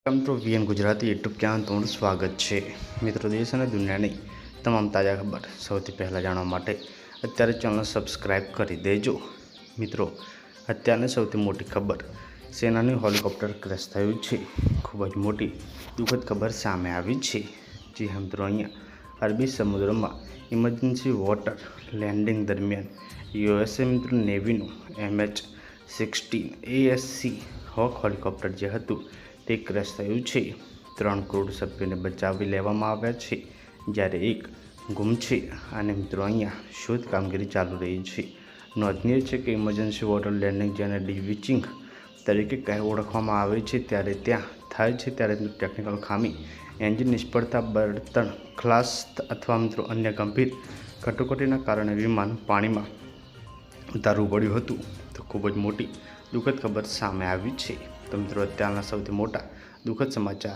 Welcome to VN Gujarati YouTube channel તમારું સ્વાગત છે। મિત્રો, દેશ અને દુનિયાની તમામ તાજા ખબર સૌથી પહેલાં જાણવા માટે અત્યારે ચેનલ સબસ્ક્રાઈબ કરી દેજો। મિત્રો, અત્યારની સૌથી મોટી ખબર, સેનાનું હેલિકોપ્ટર ક્રેશ થયું છે। ખૂબ જ મોટી દુઃખદ ખબર સામે આવી છે। જી હા મિત્રો, અહીંયા અરબી સમુદ્રમાં ઇમરજન્સી વોટર લેન્ડિંગ દરમિયાન યુએસએ મિત્રો નેવીનું MH-16 ASC હોક હેલિકોપ્ટર જે હતું તે ક્રેશ થયું છે। 3 ક્રૂડ સભ્યોને બચાવી લેવામાં આવ્યા છે, જ્યારે એક ગુમ છે અને મિત્રો અહીંયા શોધ કામગીરી ચાલુ રહી છે। નોંધનીય છે કે ઇમરજન્સી વોટર લેન્ડિંગ, જેને ડિવિચિંગ તરીકે ઓળખવામાં આવે છે, ત્યારે ત્યાં થાય છે ત્યારે ટેકનિકલ ખામી, એન્જિન નિષ્ફળતા, બળતણ ખલાસ અથવા મિત્રો અન્ય ગંભીર કટોકટીના કારણે વિમાન પાણીમાં ઉતારવું પડ્યું હતું। તો ખૂબ જ મોટી દુઃખદ ખબર સામે આવી છે। તો મિત્રો, અત્યારના સૌથી મોટા દુઃખદ સમાચાર।